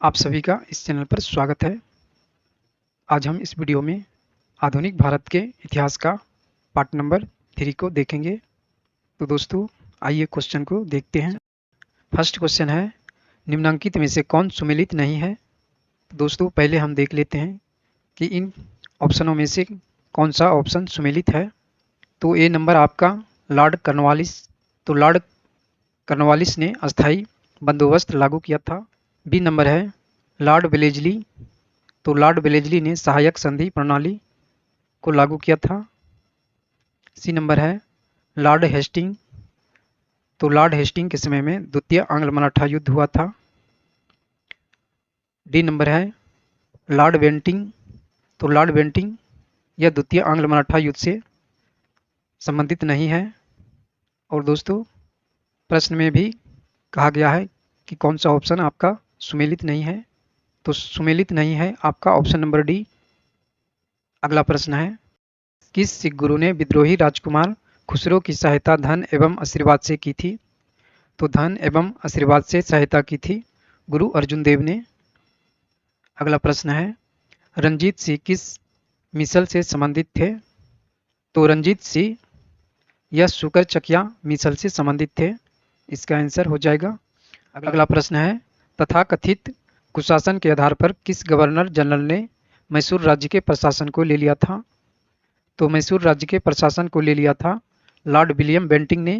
आप सभी का इस चैनल पर स्वागत है। आज हम इस वीडियो में आधुनिक भारत के इतिहास का पार्ट नंबर 3 को देखेंगे। तो दोस्तों आइए क्वेश्चन को देखते हैं। फर्स्ट क्वेश्चन है, निम्नलिखित में से कौन सुमेलित नहीं है? तो दोस्तों पहले हम देख लेते हैं कि इन ऑप्शनों में से कौन सा ऑप्शन सुमेलित है। तो ए नंबर आपका लॉर्ड कॉर्नवालिस। तो लॉर्ड कॉर्नवालिस ने अस्थायी बंदोबस्त लागू किया था। बी नंबर है लॉर्ड वेलेस्ली। तो लॉर्ड वेलेस्ली ने सहायक संधि प्रणाली को लागू किया था। सी नंबर है लॉर्ड हेस्टिंग। तो लॉर्ड हेस्टिंग के समय में द्वितीय आंग्ल मराठा युद्ध हुआ था। डी नंबर है लॉर्ड बेंटिंग। तो लॉर्ड बेंटिंग यह द्वितीय आंग्ल मराठा युद्ध से संबंधित नहीं है। और दोस्तों प्रश्न में भी कहा गया है कि कौन सा ऑप्शन आपका सुमेलित नहीं है। तो सुमेलित नहीं है आपका ऑप्शन नंबर डी। अगला प्रश्न है, किस सिख गुरु ने विद्रोही राजकुमार खुसरो की सहायता धन एवं आशीर्वाद से की थी? तो धन एवं आशीर्वाद से सहायता की थी गुरु अर्जुन देव ने। अगला प्रश्न है, रंजीत सिंह किस मिसल से संबंधित थे? तो रंजीत सिंह यह शुकर चकिया मिसल से संबंधित थे। इसका आंसर हो जाएगा। अगला प्रश्न है, तथाकथित कुशासन के आधार पर किस गवर्नर जनरल ने मैसूर राज्य के प्रशासन को ले लिया था? तो मैसूर राज्य के प्रशासन को ले लिया था लॉर्ड विलियम बेंटिंग ने।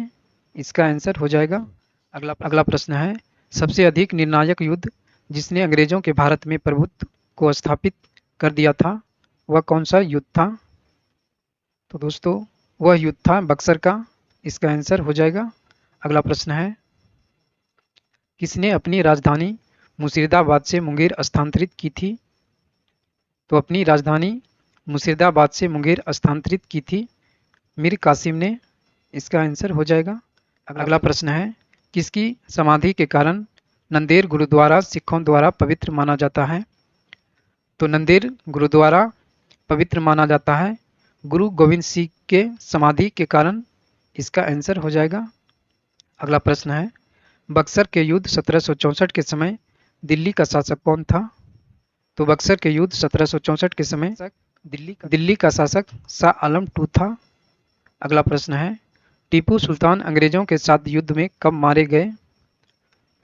इसका आंसर हो जाएगा। अगला प्रश्न है, सबसे अधिक निर्णायक युद्ध जिसने अंग्रेजों के भारत में प्रभुत्व को स्थापित कर दिया था वह कौन सा युद्ध था? तो दोस्तों वह युद्ध था बक्सर का। इसका आंसर हो जाएगा। अगला प्रश्न है, किसने अपनी राजधानी मुर्शिदाबाद से मुंगेर स्थानांतरित की थी? तो अपनी राजधानी मुर्शिदाबाद से मुंगेर स्थानांतरित की थी मीर कासिम ने। इसका आंसर हो जाएगा। अगला प्रश्न है, किसकी समाधि के कारण नंदेड़ गुरुद्वारा सिखों द्वारा पवित्र माना जाता है? तो नंदेड़ गुरुद्वारा पवित्र माना जाता है गुरु गोविंद सिंह के समाधि के कारण। इसका आंसर हो जाएगा। अगला प्रश्न है, बक्सर के युद्ध 1764 के समय दिल्ली का शासक कौन था? तो बक्सर के युद्ध 1764 के समय दिल्ली का शासक शाह आलम टू था। अगला प्रश्न है, टीपू सुल्तान अंग्रेजों के साथ युद्ध में कब मारे गए?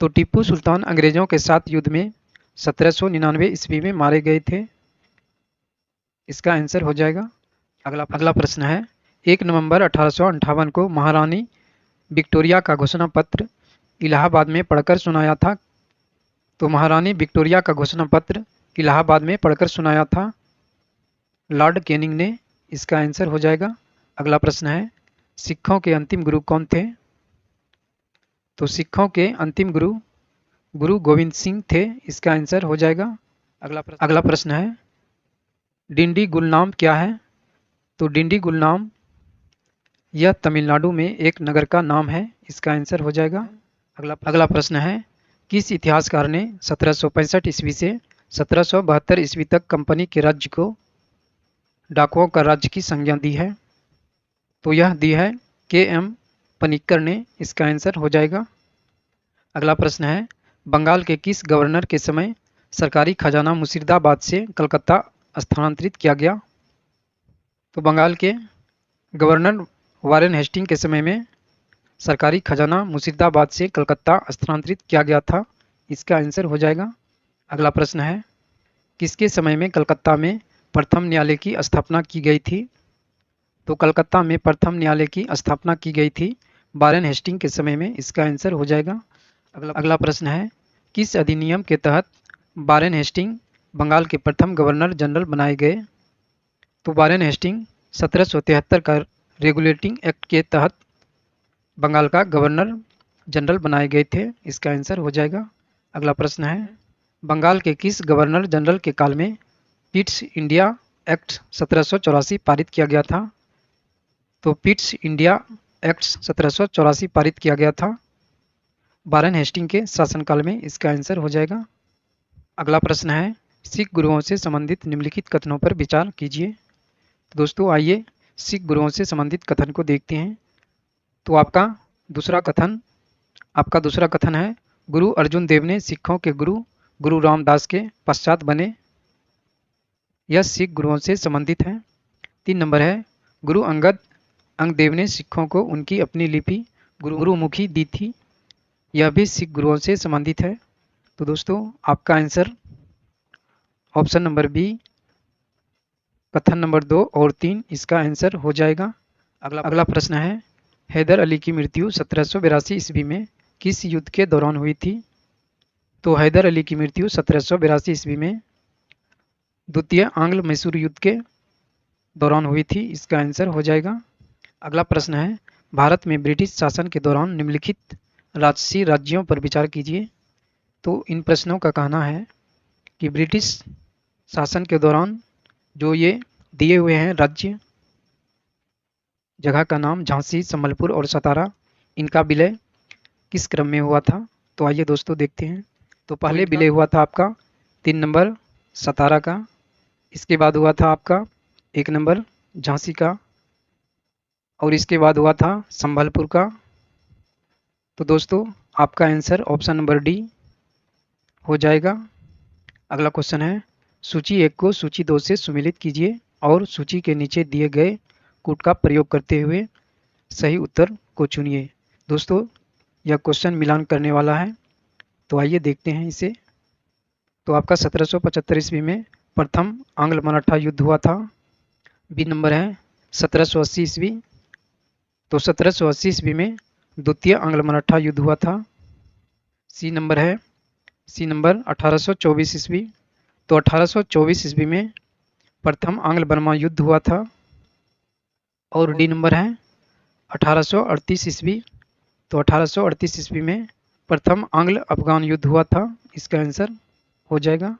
तो टीपू सुल्तान अंग्रेजों के साथ युद्ध में 1799 ईस्वी में मारे गए थे। इसका आंसर हो जाएगा। अगला प्रश्न है, 1 नवंबर 1858 को महारानी विक्टोरिया का घोषणा पत्र इलाहाबाद में पढ़कर सुनाया था। तो महारानी विक्टोरिया का घोषणा पत्र इलाहाबाद में पढ़कर सुनाया था लॉर्ड कैनिंग ने। इसका आंसर हो जाएगा। अगला प्रश्न है, सिखों के अंतिम गुरु कौन थे? तो सिखों के अंतिम गुरु गुरु गोविंद सिंह थे। इसका आंसर हो जाएगा। अगला प्रश्न है, डिंडी गुलनाम क्या है? तो डिंडी गुलनाम यह तमिलनाडु में एक नगर का नाम है। इसका आंसर हो जाएगा। अगला प्रश्न है, किस इतिहासकार ने 1765 ईस्वी से 1772 ईस्वी तक कंपनी के राज्य को डाकुओं का राज्य की संज्ञा दी है? तो यह दी है के.एम. पनिक्कर ने। इसका आंसर हो जाएगा। अगला प्रश्न है, बंगाल के किस गवर्नर के समय सरकारी खजाना मुर्शिदाबाद से कलकत्ता स्थानांतरित किया गया? तो बंगाल के गवर्नर वारेन हेस्टिंग के समय में सरकारी खजाना मुर्शिदाबाद से कलकत्ता स्थानांतरित किया गया था। इसका आंसर हो जाएगा। अगला प्रश्न है, किसके समय में कलकत्ता में प्रथम न्यायालय की स्थापना की गई थी? तो कलकत्ता में प्रथम न्यायालय की स्थापना की गई थी वारेन हेस्टिंग के समय में। इसका आंसर हो जाएगा। अगला प्रश्न है, किस अधिनियम के तहत वारेन हेस्टिंग बंगाल के प्रथम गवर्नर जनरल बनाए गए? तो वारेन हेस्टिंग 1773 का रेगुलेटिंग एक्ट के तहत बंगाल का गवर्नर जनरल बनाए गए थे। इसका आंसर हो जाएगा। अगला प्रश्न है, बंगाल के किस गवर्नर जनरल के काल में पिट्स इंडिया एक्ट 1784 पारित किया गया था? तो पिट्स इंडिया एक्ट 1784 पारित किया गया था वारेन हेस्टिंग के शासनकाल में। इसका आंसर हो जाएगा। अगला प्रश्न है, सिख गुरुओं से संबंधित निम्नलिखित कथनों पर विचार कीजिए। तो दोस्तों आइए सिख गुरुओं से संबंधित कथन को देखते हैं। तो आपका दूसरा कथन है, गुरु अर्जुन देव ने सिखों के गुरु गुरु रामदास के पश्चात बने। यह सिख गुरुओं से संबंधित है। 3 नंबर है गुरु अंगदेव ने सिखों को उनकी अपनी लिपि गुरुमुखी दी थी। यह भी सिख गुरुओं से संबंधित है। तो दोस्तों आपका आंसर ऑप्शन नंबर बी कथन नंबर 2 और 3 इसका आंसर हो जाएगा। अगला प्रश्न है हैदर अली की मृत्यु 1782 ईस्वी में किस युद्ध के दौरान हुई थी? तो हैदर अली की मृत्यु 1782 ईस्वी में द्वितीय आंग्ल मैसूर युद्ध के दौरान हुई थी। इसका आंसर हो जाएगा। अगला प्रश्न है भारत में ब्रिटिश शासन के दौरान निम्नलिखित राजसी राज्यों पर विचार कीजिए। तो इन प्रश्नों का कहना है कि ब्रिटिश शासन के दौरान जो ये दिए हुए हैं राज्य, जगह का नाम झांसी, संबलपुर और सतारा, इनका विलय किस क्रम में हुआ था? तो आइए दोस्तों देखते हैं। तो पहले विलय हुआ था आपका 3 नंबर सतारा का, इसके बाद हुआ था आपका 1 नंबर झांसी का और इसके बाद हुआ था संबलपुर का। तो दोस्तों आपका आंसर ऑप्शन नंबर डी हो जाएगा। अगला क्वेश्चन है सूची 1 को सूची 2 से सुमेलित कीजिए और सूची के नीचे दिए गए कूट का प्रयोग करते हुए सही उत्तर को चुनिए। दोस्तों यह क्वेश्चन मिलान करने वाला है, तो आइए देखते हैं इसे। तो आपका 1775 ईस्वी में प्रथम आंग्ल मराठा युद्ध हुआ था। बी नंबर है 1780 ईस्वी। तो 1780 ईस्वी में द्वितीय आंग्ल मराठा युद्ध हुआ था। सी नंबर 1824 ईस्वी। तो 1824 ईस्वी में प्रथम आंग्ल बर्मा युद्ध हुआ था। और डी नंबर है 1838 ईस्वी। तो 1838 ईस्वी में प्रथम आंग्ल अफगान युद्ध हुआ था। इसका आंसर हो जाएगा।